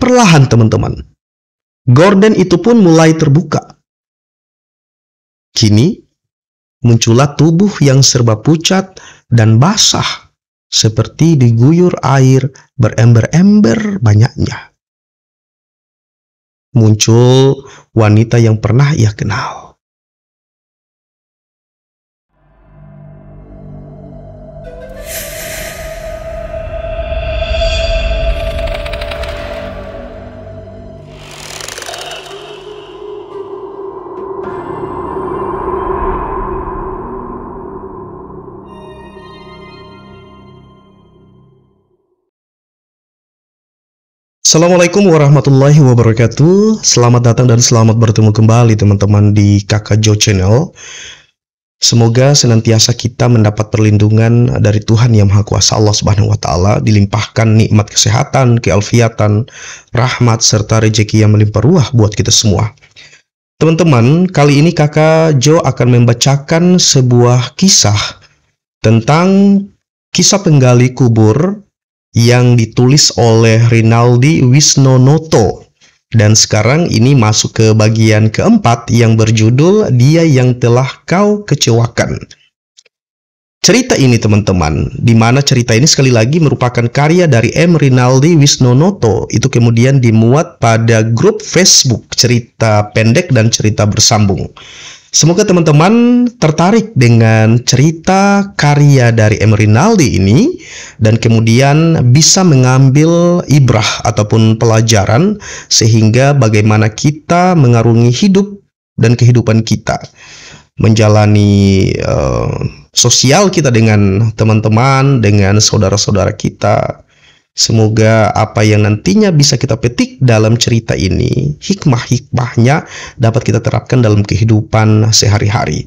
Perlahan teman-teman, gorden itu pun mulai terbuka. Kini, muncullah tubuh yang serba pucat dan basah, seperti diguyur air berember-ember banyaknya. Muncul wanita yang pernah ia kenal. Assalamualaikum warahmatullahi wabarakatuh. Selamat datang dan selamat bertemu kembali teman-teman di Kakak Jo Channel. Semoga senantiasa kita mendapat perlindungan dari Tuhan Yang Maha Kuasa Allah Subhanahu wa Ta'ala, dilimpahkan nikmat kesehatan, kealfiatan, rahmat serta rezeki yang melimpah ruah buat kita semua. Teman-teman, kali ini Kakak Jo akan membacakan sebuah kisah tentang kisah penggali kubur yang ditulis oleh Rinaldi Wisnonoto. Dan sekarang ini masuk ke bagian keempat yang berjudul Dia Yang Telah Kau Kecewakan. Cerita ini teman-teman, di mana cerita ini sekali lagi merupakan karya dari M. Rinaldi Wisnonoto. Itu kemudian dimuat pada grup Facebook Cerita Pendek dan Cerita Bersambung. Semoga teman-teman tertarik dengan cerita karya dari M. Rinaldi ini dan kemudian bisa mengambil ibrah ataupun pelajaran sehingga bagaimana kita mengarungi hidup dan kehidupan kita, menjalani sosial kita dengan teman-teman, dengan saudara-saudara kita. Semoga apa yang nantinya bisa kita petik dalam cerita ini, hikmah-hikmahnya dapat kita terapkan dalam kehidupan sehari-hari.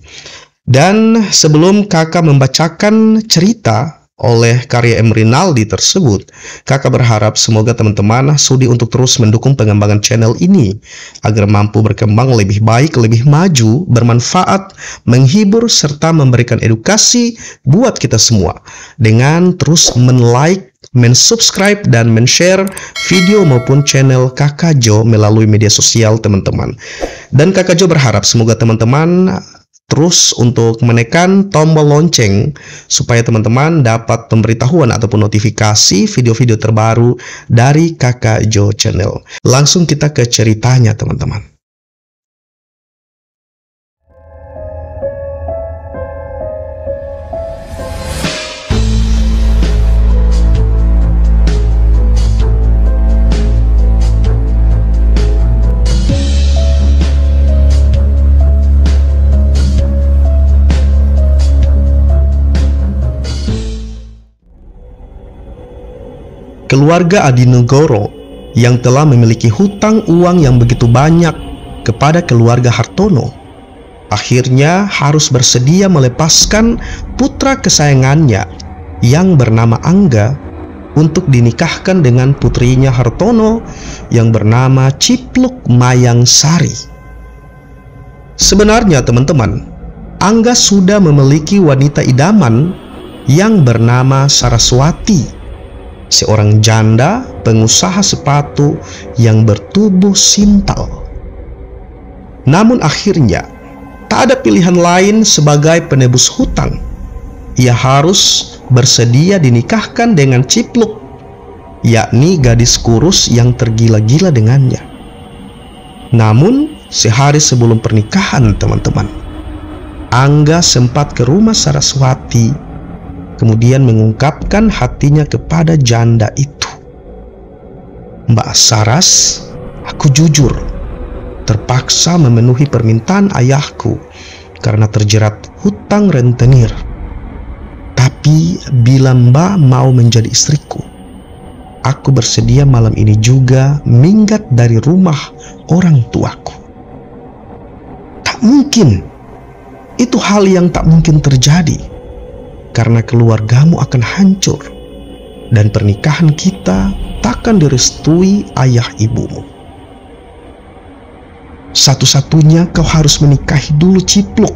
Dan sebelum kakak membacakan cerita oleh karya M. Rinaldi tersebut, kakak berharap semoga teman-teman sudi untuk terus mendukung pengembangan channel ini agar mampu berkembang lebih baik, lebih maju, bermanfaat, menghibur, serta memberikan edukasi buat kita semua dengan terus men-like, men-subscribe dan men-share video maupun channel Kakak Jo melalui media sosial teman-teman. Dan Kakak Jo berharap semoga teman-teman terus untuk menekan tombol lonceng supaya teman-teman dapat pemberitahuan ataupun notifikasi video-video terbaru dari Kakak Jo Channel. Langsung kita ke ceritanya teman-teman. Keluarga Adinegoro yang telah memiliki hutang uang yang begitu banyak kepada keluarga Hartono akhirnya harus bersedia melepaskan putra kesayangannya yang bernama Angga untuk dinikahkan dengan putrinya Hartono yang bernama Cipluk Mayang Sari. Sebenarnya teman-teman, Angga sudah memiliki wanita idaman yang bernama Saraswati, seorang janda pengusaha sepatu yang bertubuh sintal. Namun akhirnya tak ada pilihan lain sebagai penebus hutang. Ia harus bersedia dinikahkan dengan Cipluk, yakni gadis kurus yang tergila-gila dengannya. Namun sehari sebelum pernikahan teman-teman, Angga sempat ke rumah Saraswati kemudian mengungkapkan hatinya kepada janda itu. "Mbak Saras, aku jujur terpaksa memenuhi permintaan ayahku karena terjerat hutang rentenir. Tapi bila Mbak mau menjadi istriku, aku bersedia malam ini juga minggat dari rumah orang tuaku." Tak mungkin. Itu hal yang tak mungkin terjadi. Karena keluargamu akan hancur dan pernikahan kita takkan direstui ayah ibumu. Satu-satunya kau harus menikahi dulu Cipluk.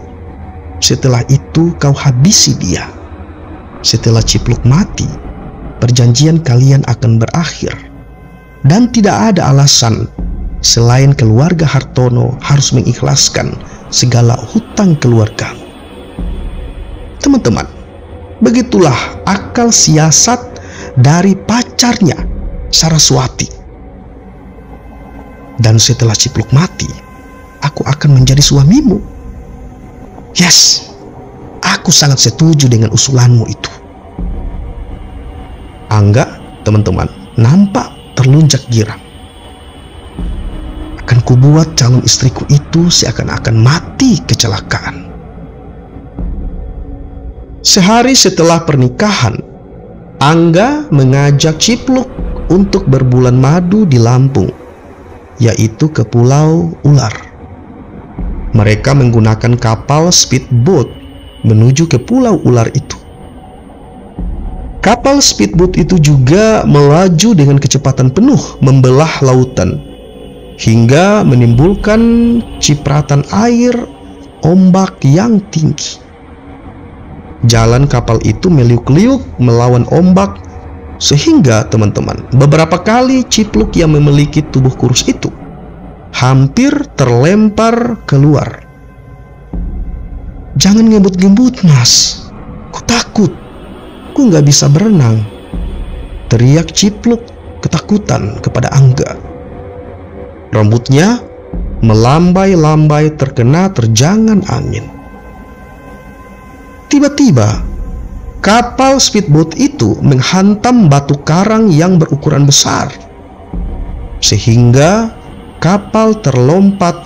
Setelah itu kau habisi dia. Setelah Cipluk mati, perjanjian kalian akan berakhir. dan tidak ada alasan selain keluarga Hartono harus mengikhlaskan segala hutang keluarga. Teman-teman, begitulah akal siasat dari pacarnya Saraswati. Dan setelah Cipluk mati, aku akan menjadi suamimu. Yes, aku sangat setuju dengan usulanmu itu. Angga, teman-teman, nampak terlunjak girang. Akan kubuat calon istriku itu seakan-akan mati kecelakaan. Sehari setelah pernikahan, Angga mengajak Cipluk untuk berbulan madu di Lampung, yaitu ke Pulau Ular. Mereka menggunakan kapal speedboat menuju ke Pulau Ular itu. Kapal speedboat itu juga melaju dengan kecepatan penuh membelah lautan hingga menimbulkan cipratan air ombak yang tinggi. Jalan kapal itu meliuk-liuk melawan ombak sehingga teman-teman, beberapa kali Cipluk yang memiliki tubuh kurus itu hampir terlempar keluar. "Jangan ngebut-ngebut, Mas. Ku takut. Ku nggak bisa berenang," teriak Cipluk ketakutan kepada Angga. Rambutnya melambai-lambai terkena terjangan angin. Tiba-tiba, kapal speedboat itu menghantam batu karang yang berukuran besar, sehingga kapal terlompat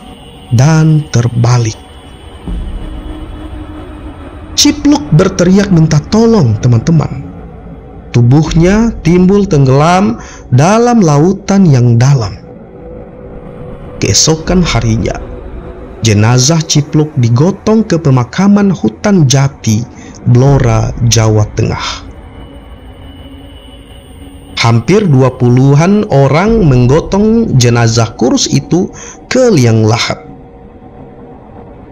dan terbalik. Cipluk berteriak minta tolong, teman-teman. Tubuhnya timbul tenggelam dalam lautan yang dalam. Keesokan harinya, jenazah Cipluk digotong ke pemakaman Hutan Jati, Blora, Jawa Tengah. Hampir 20-an orang menggotong jenazah kurus itu ke liang lahat.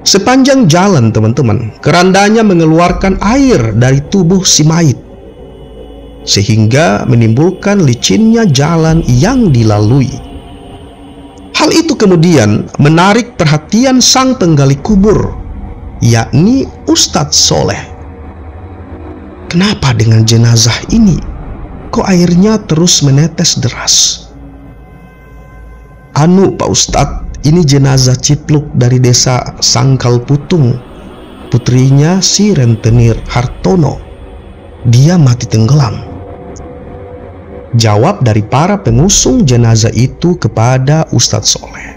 Sepanjang jalan, teman-teman, kerandanya mengeluarkan air dari tubuh si mayit, sehingga menimbulkan licinnya jalan yang dilalui. Hal itu kemudian menarik perhatian sang penggali kubur, yakni Ustadz Soleh. "Kenapa dengan jenazah ini kok airnya terus menetes deras?" "Anu, Pak Ustadz, ini jenazah Cipluk dari desa Sangkal Putung, putrinya si Rentenir Hartono. Dia mati tenggelam," jawab dari para pengusung jenazah itu kepada Ustadz Soleh.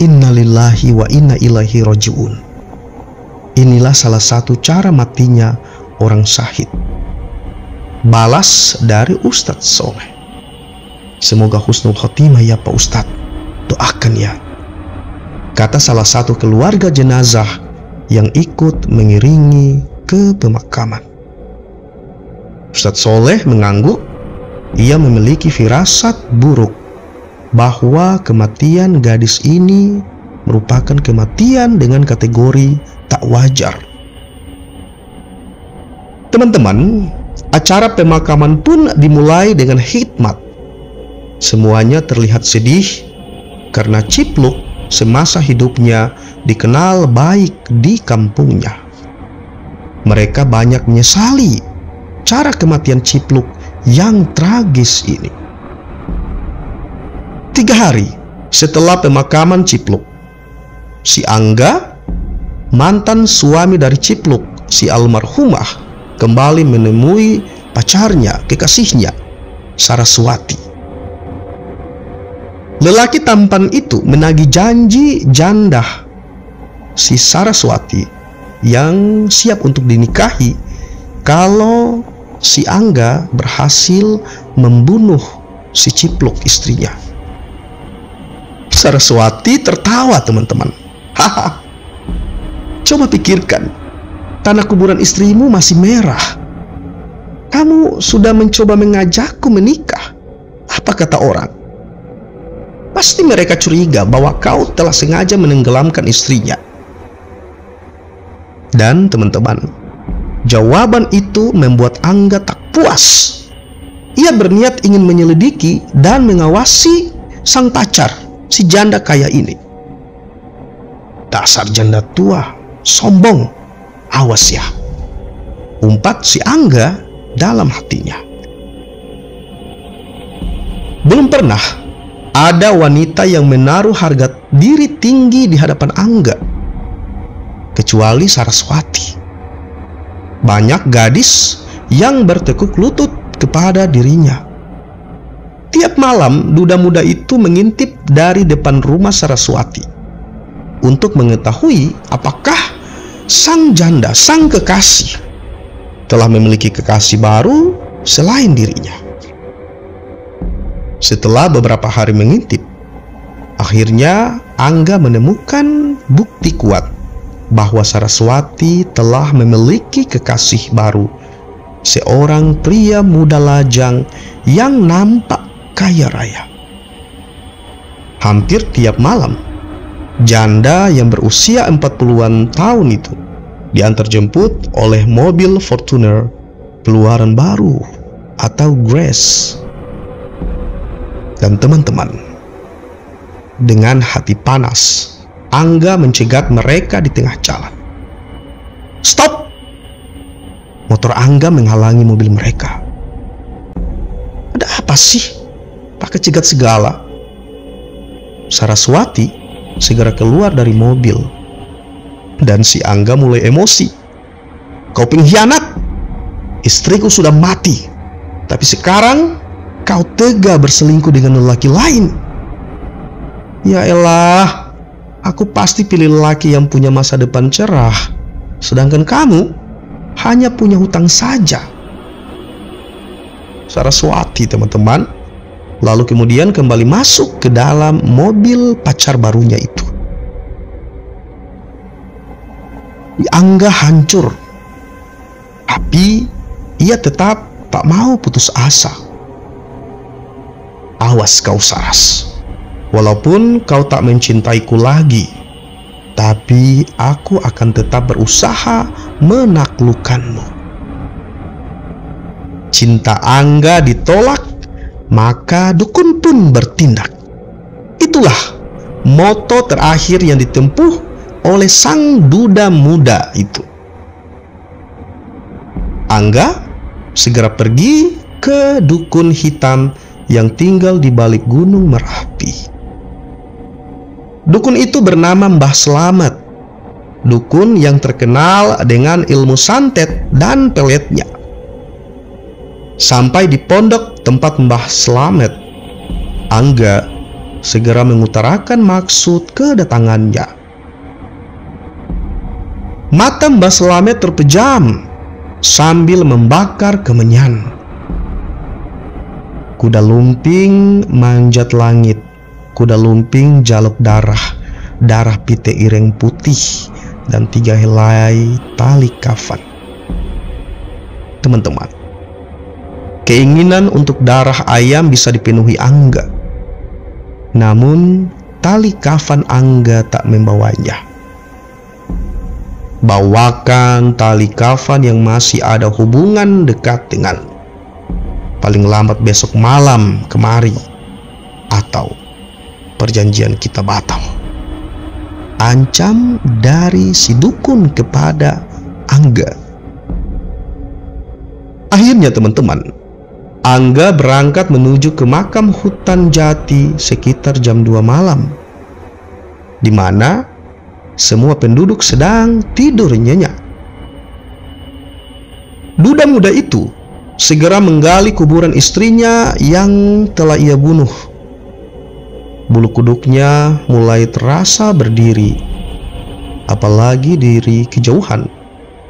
Innalillahi wa inna ilaihi roji'un. Inilah salah satu cara matinya orang syahid, balas dari Ustadz Soleh. "Semoga husnul khotimah ya Pak Ustadz, doakan ya," kata salah satu keluarga jenazah yang ikut mengiringi ke pemakaman. Ustadz Soleh mengangguk. Ia memiliki firasat buruk bahwa kematian gadis ini merupakan kematian dengan kategori tak wajar. Teman-teman, acara pemakaman pun dimulai dengan hikmat. Semuanya terlihat sedih karena Cipluk semasa hidupnya dikenal baik di kampungnya. Mereka banyak menyesali cara kematian Cipluk yang tragis ini. 3 hari setelah pemakaman Cipluk, si Angga, mantan suami dari Cipluk, si almarhumah, kembali menemui pacarnya, kekasihnya, Saraswati. Lelaki tampan itu menagih janji janda si Saraswati yang siap untuk dinikahi kalau si Angga berhasil membunuh si Cipluk, istrinya. Saraswati tertawa, teman-teman. "Haha, coba pikirkan, tanah kuburan istrimu masih merah. Kamu sudah mencoba mengajakku menikah. Apa kata orang? Pasti mereka curiga bahwa kau telah sengaja menenggelamkan istrinya." Dan teman-teman, jawaban itu membuat Angga tak puas. ia berniat ingin menyelidiki dan mengawasi sang pacar, si janda kaya ini. Dasar janda tua, sombong, awas ya, umpat si Angga dalam hatinya. Belum pernah ada wanita yang menaruh harga diri tinggi di hadapan Angga, kecuali Saraswati. Banyak gadis yang bertekuk lutut kepada dirinya. Tiap malam duda muda itu mengintip dari depan rumah Saraswati untuk mengetahui apakah sang janda, sang kekasih, telah memiliki kekasih baru selain dirinya. Setelah beberapa hari mengintip, akhirnya Angga menemukan bukti kuat bahwa Saraswati telah memiliki kekasih baru, seorang pria muda lajang yang nampak kaya raya. Hampir tiap malam, janda yang berusia 40-an tahun itu diantar jemput oleh mobil Fortuner keluaran baru atau Grace. Dan teman-teman, dengan hati panas, Angga mencegat mereka di tengah jalan. Stop! Motor Angga menghalangi mobil mereka. Ada apa sih? Pakai cegat segala. Saraswati segera keluar dari mobil, dan si Angga mulai emosi. Kau pengkhianat! Istriku sudah mati, tapi sekarang kau tega berselingkuh dengan lelaki lain. Ya elah, aku pasti pilih lelaki yang punya masa depan cerah, sedangkan kamu hanya punya hutang saja. Saraswati, teman-teman, lalu kemudian kembali masuk ke dalam mobil pacar barunya itu. Angga hancur, tapi ia tetap tak mau putus asa. Awas kau Saras, walaupun kau tak mencintaiku lagi, tapi aku akan tetap berusaha menaklukkanmu. Cinta Angga ditolak, maka dukun pun bertindak. Itulah moto terakhir yang ditempuh oleh sang duda muda itu. Angga segera pergi ke dukun hitam yang tinggal di balik gunung Merapi. Dukun itu bernama Mbah Slamet, dukun yang terkenal dengan ilmu santet dan peletnya. Sampai di pondok tempat Mbah Slamet, Angga segera mengutarakan maksud kedatangannya. Mata Mbah Slamet terpejam sambil membakar kemenyan. Kuda lumping manjat langit, kuda lumping jaluk darah, darah pite ireng putih, dan 3 helai tali kafan. Teman-teman, keinginan untuk darah ayam bisa dipenuhi Angga, namun tali kafan Angga tak membawanya. Bawakan tali kafan yang masih ada hubungan dekat dengan, paling lambat besok malam kemari, atau perjanjian kita batal. Ancam dari si dukun kepada Angga. Akhirnya teman-teman, Angga berangkat menuju ke makam hutan jati sekitar jam 2 malam, di mana semua penduduk sedang tidur nyenyak. Duda muda itu segera menggali kuburan istrinya yang telah ia bunuh. Bulu kuduknya mulai terasa berdiri, apalagi dari kejauhan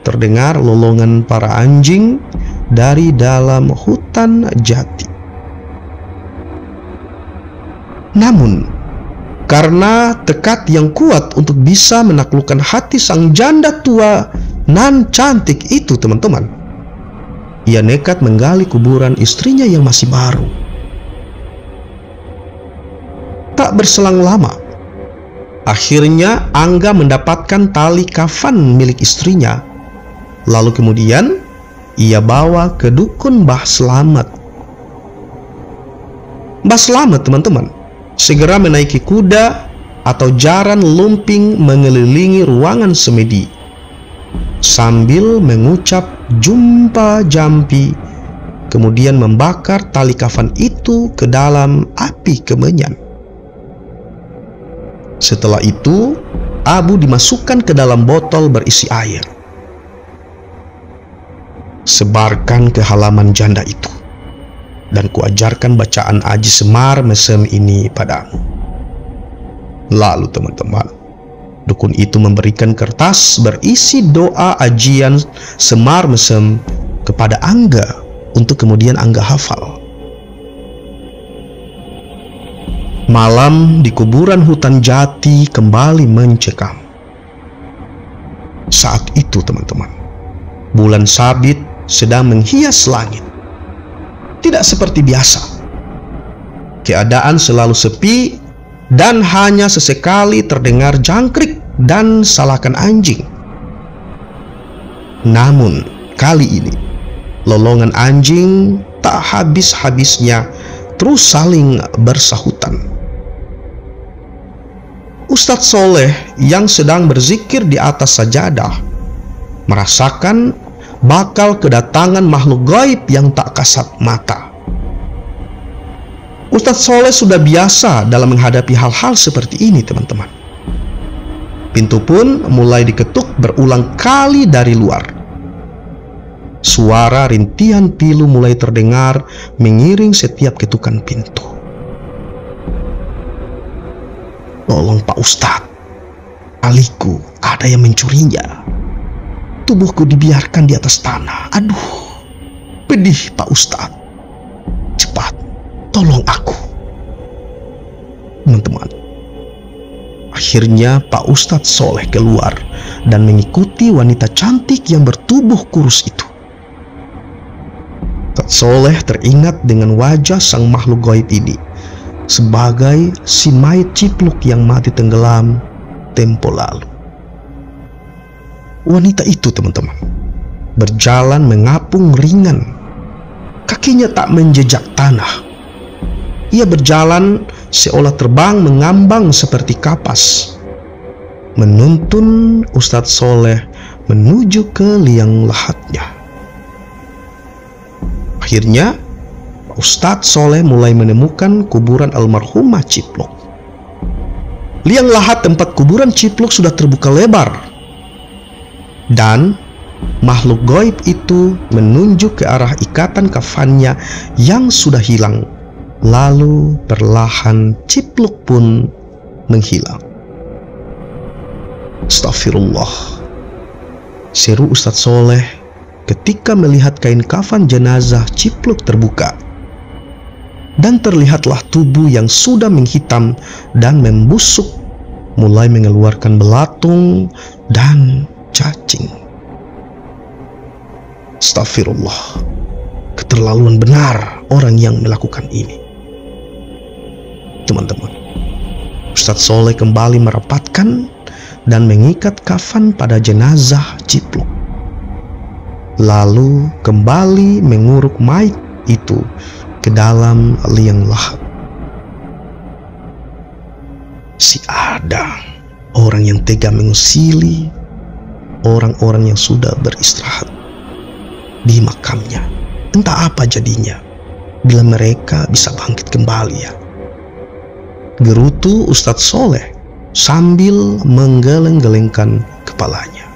terdengar lolongan para anjing dari dalam hutan jati. Namun, karena tekad yang kuat untuk bisa menaklukkan hati sang janda tua nan cantik itu, teman-teman, ia nekat menggali kuburan istrinya yang masih baru. Tak berselang lama, akhirnya Angga mendapatkan tali kafan milik istrinya. Lalu kemudian ia bawa ke dukun Mbah Slamet Mbah Slamet teman-teman segera menaiki kuda atau jaran lumping mengelilingi ruangan semedi sambil mengucap jumpa jampi, kemudian membakar tali kafan itu ke dalam api kemenyan. Setelah itu, abu dimasukkan ke dalam botol berisi air. Sebarkan ke halaman janda itu, dan kuajarkan bacaan Aji Semar Mesem ini padamu. Lalu teman-teman, dukun itu memberikan kertas berisi doa ajian Semar Mesem kepada Angga untuk kemudian Angga hafal. Malam di kuburan hutan jati kembali mencekam. Saat itu teman-teman, bulan sabit sedang menghias langit. Tidak seperti biasa. Keadaan selalu sepi dan hanya sesekali terdengar jangkrik dan salakan anjing. Namun kali ini lolongan anjing tak habis-habisnya terus saling bersahutan. Ustadz Soleh yang sedang berzikir di atas sajadah merasakan bakal kedatangan makhluk gaib yang tak kasat mata. Ustadz Soleh sudah biasa dalam menghadapi hal-hal seperti ini teman-teman. Pintu pun mulai diketuk berulang kali dari luar. Suara rintihan pilu mulai terdengar mengiring setiap ketukan pintu. Tolong Pak Ustadz, aliku ada yang mencurinya. Tubuhku dibiarkan di atas tanah. Aduh, pedih Pak Ustadz. Cepat, tolong aku. Teman-teman, akhirnya Pak Ustadz Soleh keluar dan mengikuti wanita cantik yang bertubuh kurus itu. Ustadz Soleh teringat dengan wajah sang makhluk gaib ini sebagai si mayat cipluk yang mati tenggelam tempo lalu. Wanita itu teman-teman berjalan mengapung ringan, kakinya tak menjejak tanah. Ia berjalan seolah terbang mengambang seperti kapas, menuntun Ustadz Soleh menuju ke liang lahatnya. Akhirnya Ustadz Soleh mulai menemukan kuburan almarhumah Cipluk. Liang lahat tempat kuburan Cipluk sudah terbuka lebar, dan makhluk gaib itu menunjuk ke arah ikatan kafannya yang sudah hilang. Lalu perlahan Cipluk pun menghilang. Astagfirullah, seru Ustadz Soleh ketika melihat kain kafan jenazah Cipluk terbuka. Dan terlihatlah tubuh yang sudah menghitam dan membusuk mulai mengeluarkan belatung dan cacing. Astagfirullah, keterlaluan benar orang yang melakukan ini. Teman-teman, Ustadz Soleh kembali merapatkan dan mengikat kafan pada jenazah Cipluk. Lalu kembali menguruk mayat itu ke dalam liang lahat. Si Adang, orang yang tega mengusili orang-orang yang sudah beristirahat di makamnya. Entah apa jadinya bila mereka bisa bangkit kembali ya. Gerutu Ustadz Soleh sambil menggeleng-gelengkan kepalanya.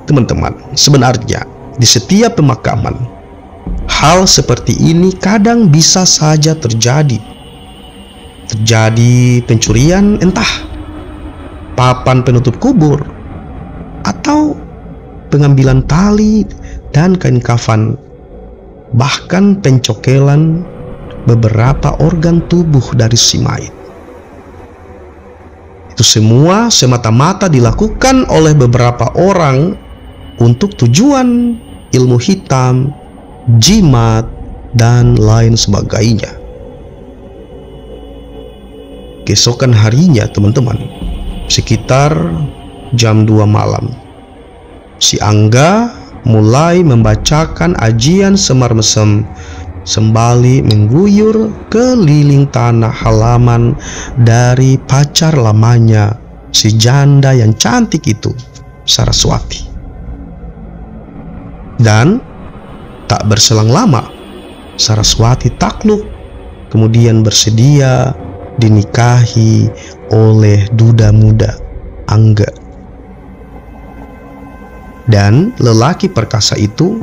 Teman-teman, sebenarnya di setiap pemakaman, hal seperti ini kadang bisa saja terjadi. Terjadi pencurian, entah papan penutup kubur, atau pengambilan tali dan kain kafan, bahkan pencokelan beberapa organ tubuh dari si mayit. Itu semua semata-mata dilakukan oleh beberapa orang untuk tujuan ilmu hitam, jimat, dan lain sebagainya. Keesokan harinya teman-teman, sekitar jam 2 malam, si Angga mulai membacakan ajian Semar Mesem sembali mengguyur keliling tanah halaman dari pacar lamanya, si janda yang cantik itu, Saraswati. Dan tak berselang lama, Saraswati takluk, kemudian bersedia dinikahi oleh duda muda Angga. Dan lelaki perkasa itu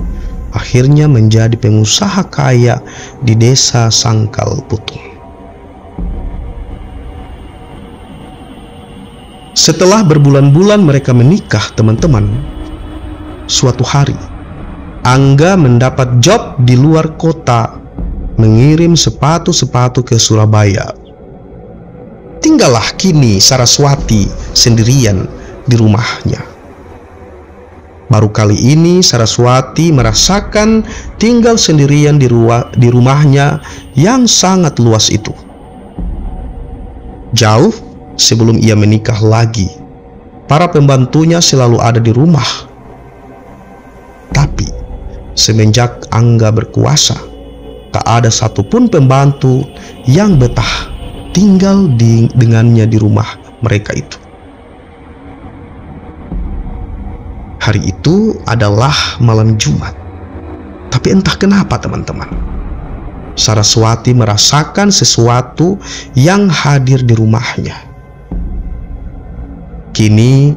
akhirnya menjadi pengusaha kaya di desa Sangkal Putung. Setelah berbulan-bulan mereka menikah, teman-teman, suatu hari Angga mendapat job di luar kota, mengirim sepatu-sepatu ke Surabaya. Tinggallah kini Saraswati sendirian di rumahnya. Baru kali ini Saraswati merasakan tinggal sendirian di rumahnya yang sangat luas itu. Jauh sebelum ia menikah lagi, para pembantunya selalu ada di rumah. Tapi semenjak Angga berkuasa, tak ada satupun pembantu yang betah tinggal dengannya di rumah mereka itu. Hari itu adalah malam Jumat. Tapi entah kenapa, teman-teman, Saraswati merasakan sesuatu yang hadir di rumahnya. Kini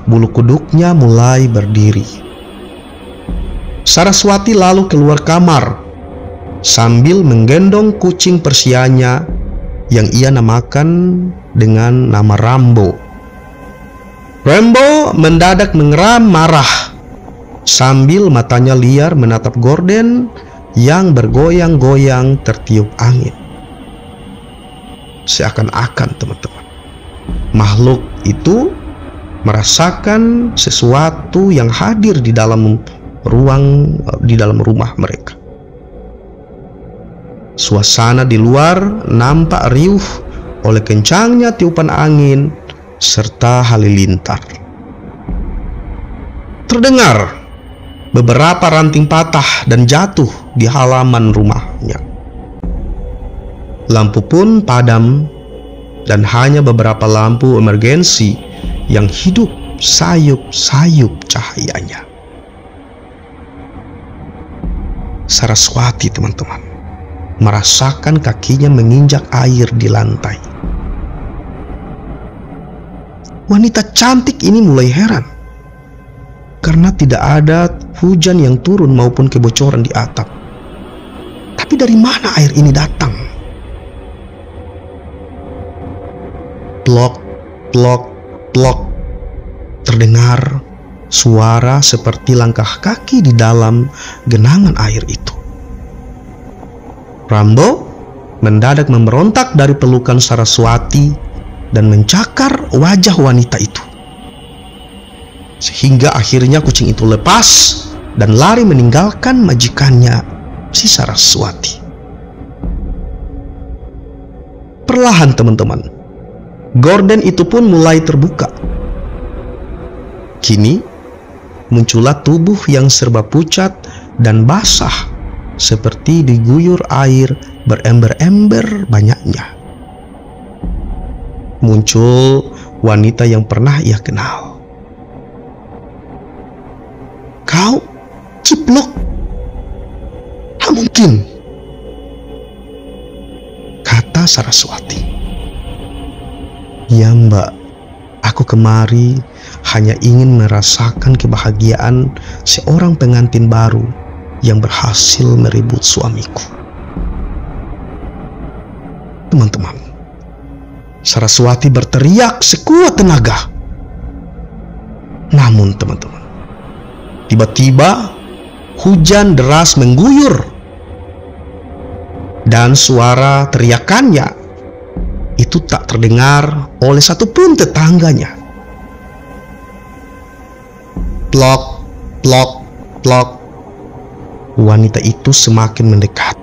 bulu kuduknya mulai berdiri. Saraswati lalu keluar kamar sambil menggendong kucing Persianya yang ia namakan dengan nama Rambo. Rambo mendadak mengeram marah sambil matanya liar menatap gorden yang bergoyang-goyang tertiup angin. Seakan-akan, teman-teman, makhluk itu merasakan sesuatu yang hadir di dalam rumah mereka. Suasana di luar nampak riuh oleh kencangnya tiupan angin serta halilintar. Terdengar beberapa ranting patah dan jatuh di halaman rumahnya. Lampu pun padam dan hanya beberapa lampu emergensi yang hidup sayup-sayup cahayanya. Saraswati, teman-teman, merasakan kakinya menginjak air di lantai. Wanita cantik ini mulai heran karena tidak ada hujan yang turun maupun kebocoran di atap. Tapi dari mana air ini datang? Plok, plok, plok. Terdengar suara seperti langkah kaki di dalam genangan air itu. Rambo mendadak memberontak dari pelukan Saraswati dan mencakar wajah wanita itu, sehingga akhirnya kucing itu lepas dan lari meninggalkan majikannya, si Saraswati. Perlahan, teman-teman, gorden itu pun mulai terbuka. Kini muncullah tubuh yang serba pucat dan basah, seperti diguyur air berember-ember banyaknya. Muncul wanita yang pernah ia kenal. "Kau, Ciplok? Tak mungkin," kata Saraswati. "Ya, Mbak, aku kemari hanya ingin merasakan kebahagiaan seorang pengantin baru yang berhasil merebut suamiku." Teman-teman, Saraswati berteriak sekuat tenaga. Namun, teman-teman, tiba-tiba hujan deras mengguyur dan suara teriakannya itu tak terdengar oleh satupun tetangganya. Plok, plok, plok. Wanita itu semakin mendekat.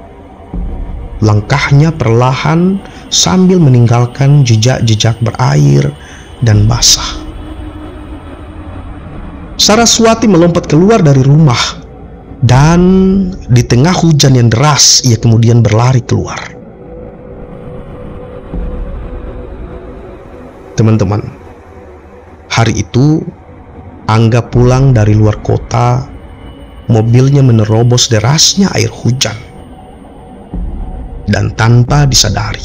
Langkahnya perlahan sambil meninggalkan jejak-jejak berair dan basah. Saraswati melompat keluar dari rumah Dan di tengah hujan yang deras, ia kemudian berlari keluar. Teman-teman, hari itu Angga pulang dari luar kota. Mobilnya menerobos derasnya air hujan. Dan tanpa disadari,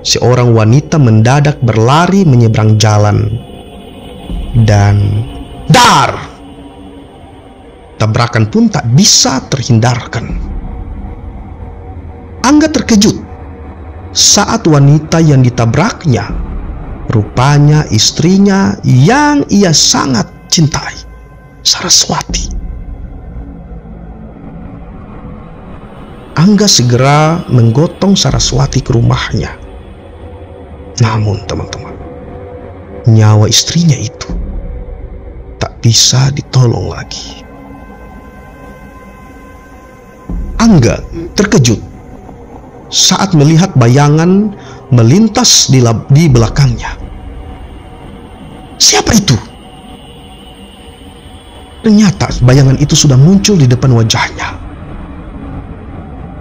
seorang wanita mendadak berlari menyeberang jalan. Dan dar! Tabrakan pun tak bisa terhindarkan. Angga terkejut saat wanita yang ditabraknya rupanya istrinya yang ia sangat cintai, Saraswati. Angga segera menggotong Saraswati ke rumahnya. Namun teman-teman, nyawa istrinya itu tak bisa ditolong lagi. Angga terkejut saat melihat bayangan melintas di belakangnya. Siapa itu? Ternyata bayangan itu sudah muncul di depan wajahnya.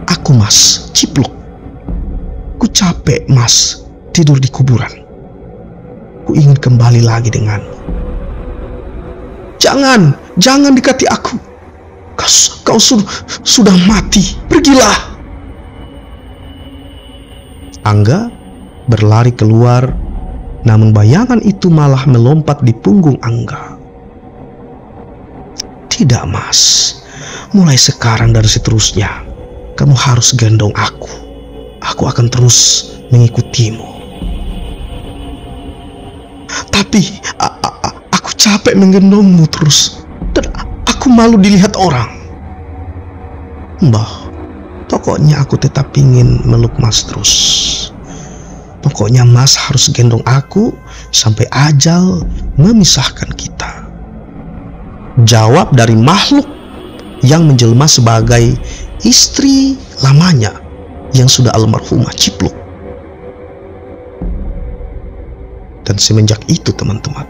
Aku, Mas, Cipluk. Ku capek, Mas, tidur di kuburan. Ku ingin kembali lagi denganmu. Jangan dekati aku. Kau sudah mati. Pergilah. Angga berlari keluar, namun bayangan itu malah melompat di punggung Angga. Tidak, Mas. Mulai sekarang dan seterusnya, kamu harus gendong aku. Aku akan terus mengikutimu. Tapi aku capek menggendongmu terus. Dan aku malu dilihat orang. Mbah, pokoknya aku tetap ingin meluk Mas terus. Pokoknya Mas harus gendong aku sampai ajal memisahkan kita. Jawab dari makhluk yang menjelma sebagai istri lamanya yang sudah almarhumah Cipluk. Dan semenjak itu teman-teman,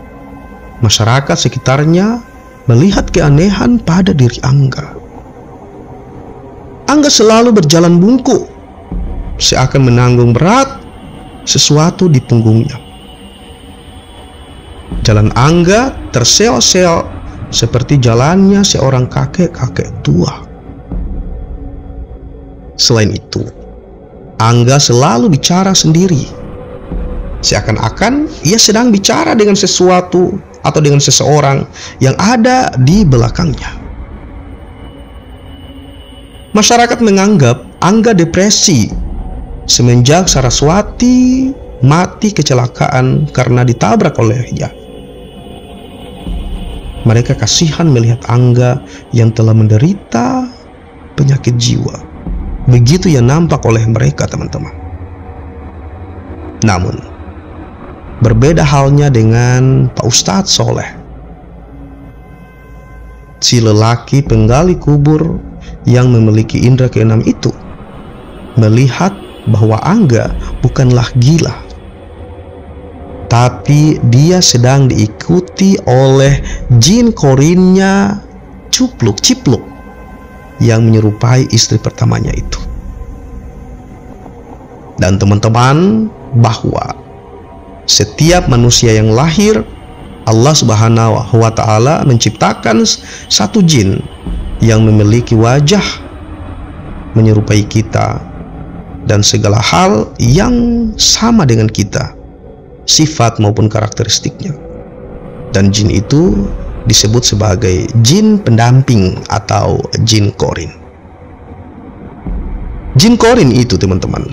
masyarakat sekitarnya melihat keanehan pada diri Angga. Angga selalu berjalan bungkuk, seakan menanggung berat sesuatu di punggungnya. Jalan Angga terseok-seok seperti jalannya seorang kakek-kakek tua. Selain itu, Angga selalu bicara sendiri, seakan-akan ia sedang bicara dengan sesuatu atau dengan seseorang yang ada di belakangnya. Masyarakat menganggap Angga depresi semenjak Saraswati mati kecelakaan karena ditabrak olehnya. Mereka kasihan melihat Angga yang telah menderita penyakit jiwa. Begitu yang nampak oleh mereka, teman-teman. Namun, berbeda halnya dengan Pak Ustadz Soleh, si lelaki penggali kubur yang memiliki indera keenam itu, melihat bahwa Angga bukanlah gila, tapi dia sedang diikuti oleh jin korinnya Cipluk yang menyerupai istri pertamanya itu. Dan teman-teman, bahwa setiap manusia yang lahir, Allah Subhanahu wa Ta'ala menciptakan satu jin yang memiliki wajah menyerupai kita dan segala hal yang sama dengan kita, sifat maupun karakteristiknya. Dan jin itu disebut sebagai jin pendamping atau jin korin. Jin korin itu, teman-teman,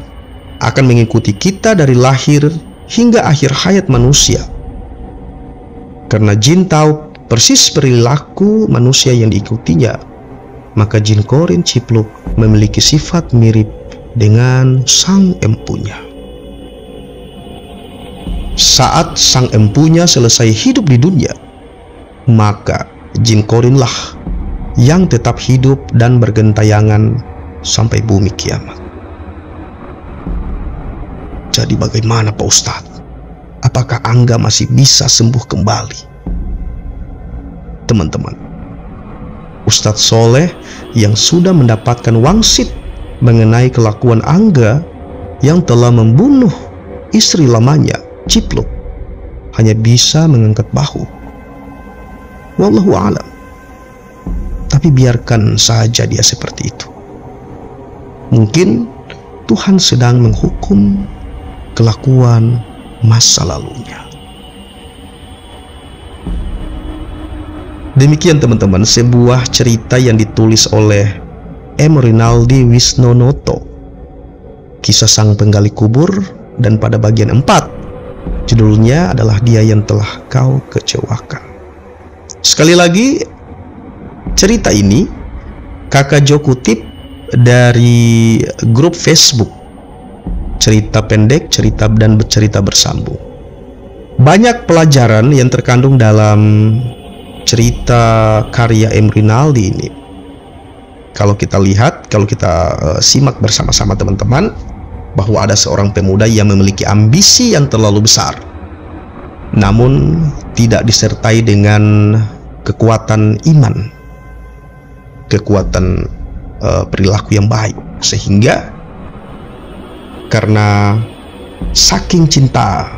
akan mengikuti kita dari lahir hingga akhir hayat manusia. Karena jin tahu persis perilaku manusia yang diikutinya, maka jin korin Cipluk memiliki sifat mirip dengan sang empunya. Saat sang empunya selesai hidup di dunia, maka jin korinlah yang tetap hidup dan bergentayangan sampai bumi kiamat. Jadi bagaimana Pak Ustadz? Apakah Angga masih bisa sembuh kembali? Teman-teman, Ustadz Soleh yang sudah mendapatkan wangsit mengenai kelakuan Angga yang telah membunuh istri lamanya, Cipluk, hanya bisa mengangkat bahu. Wallahu a'lam. Tapi biarkan saja dia seperti itu. Mungkin Tuhan sedang menghukum kelakuan masa lalunya. Demikian teman-teman, sebuah cerita yang ditulis oleh M. Rinaldi Wisnonoto, Kisah Sang Penggali Kubur, dan pada bagian 4 judulnya adalah Dia Yang Telah Kau Kecewakan. Sekali lagi, cerita ini Kakak Jo kutip dari grup Facebook Cerita Pendek, Cerita dan Bercerita Bersambung. Banyak pelajaran yang terkandung dalam cerita karya M. Rinaldi ini. Kalau kita lihat, kalau kita simak bersama-sama teman-teman, bahwa ada seorang pemuda yang memiliki ambisi yang terlalu besar, namun tidak disertai dengan kekuatan iman, kekuatan perilaku yang baik, sehingga karena saking cinta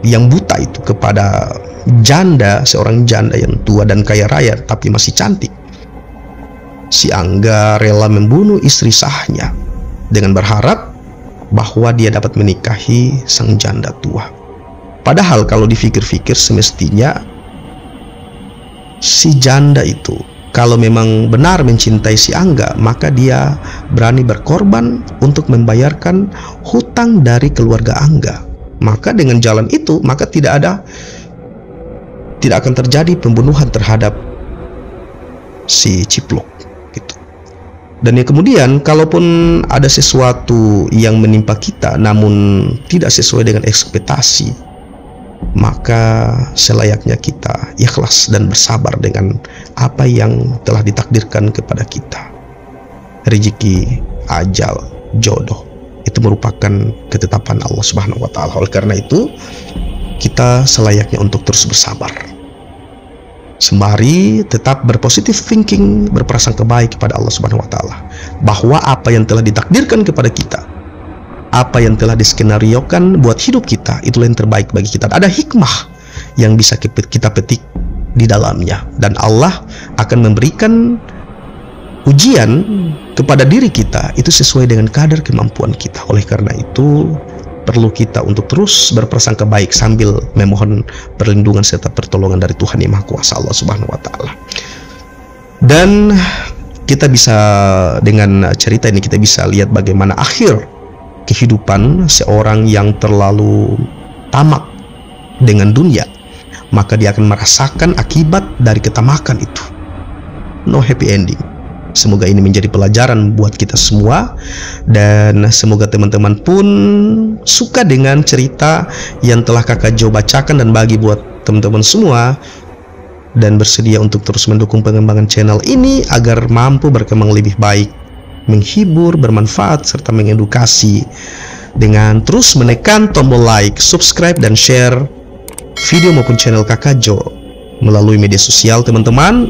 yang buta itu kepada janda, seorang janda yang tua dan kaya raya tapi masih cantik, si Angga rela membunuh istri sahnya dengan berharap bahwa dia dapat menikahi sang janda tua. Padahal kalau dipikir-pikir, semestinya si janda itu kalau memang benar mencintai si Angga, maka dia berani berkorban untuk membayarkan hutang dari keluarga Angga. Maka dengan jalan itu, maka tidak akan terjadi pembunuhan terhadap si Cipluk gitu. Dan yang kemudian, kalaupun ada sesuatu yang menimpa kita namun tidak sesuai dengan ekspektasi, maka selayaknya kita ikhlas dan bersabar dengan apa yang telah ditakdirkan kepada kita. Rezeki, ajal, jodoh itu merupakan ketetapan Allah Subhanahu wa taala. Oleh karena itu, kita selayaknya untuk terus bersabar, sembari tetap berpositif thinking, berprasangka baik kepada Allah Subhanahu wa taala, bahwa apa yang telah ditakdirkan kepada kita, apa yang telah diskenariokan buat hidup kita, itulah yang terbaik bagi kita. Ada hikmah yang bisa kita petik di dalamnya, dan Allah akan memberikan ujian kepada diri kita itu sesuai dengan kadar kemampuan kita. Oleh karena itu, perlu kita untuk terus berprasangka baik sambil memohon perlindungan serta pertolongan dari Tuhan Yang Maha Kuasa, Allah Subhanahu wa taala. Dan kita bisa, dengan cerita ini kita bisa lihat bagaimana akhir kehidupan seorang yang terlalu tamak dengan dunia, maka dia akan merasakan akibat dari ketamakan itu. No happy ending. Semoga ini menjadi pelajaran buat kita semua, dan semoga teman-teman pun suka dengan cerita yang telah Kakak Jo bacakan dan bagi buat teman-teman semua, dan bersedia untuk terus mendukung pengembangan channel ini agar mampu berkembang lebih baik, menghibur, bermanfaat, serta mengedukasi, dengan terus menekan tombol like, subscribe, dan share video maupun channel Kakak Jo melalui media sosial teman-teman,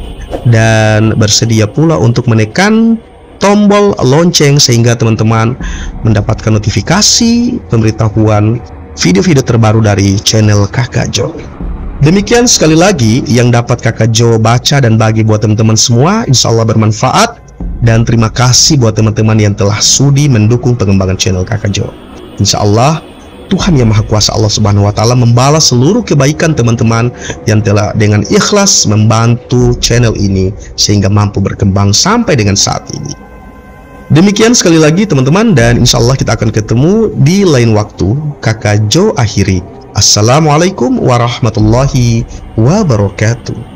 dan bersedia pula untuk menekan tombol lonceng sehingga teman-teman mendapatkan notifikasi pemberitahuan video-video terbaru dari channel Kakak Jo. Demikian sekali lagi yang dapat Kakak Jo baca dan bagi buat teman-teman semua, insya Allah bermanfaat, dan terima kasih buat teman-teman yang telah sudi mendukung pengembangan channel Kakak Jo. Insya Allah Tuhan Yang Maha Kuasa, Allah Subhanahu wa taala, membalas seluruh kebaikan teman-teman yang telah dengan ikhlas membantu channel ini sehingga mampu berkembang sampai dengan saat ini. Demikian sekali lagi teman-teman, dan insya Allah kita akan ketemu di lain waktu. Kakak Jo akhiri. Assalamualaikum warahmatullahi wabarakatuh.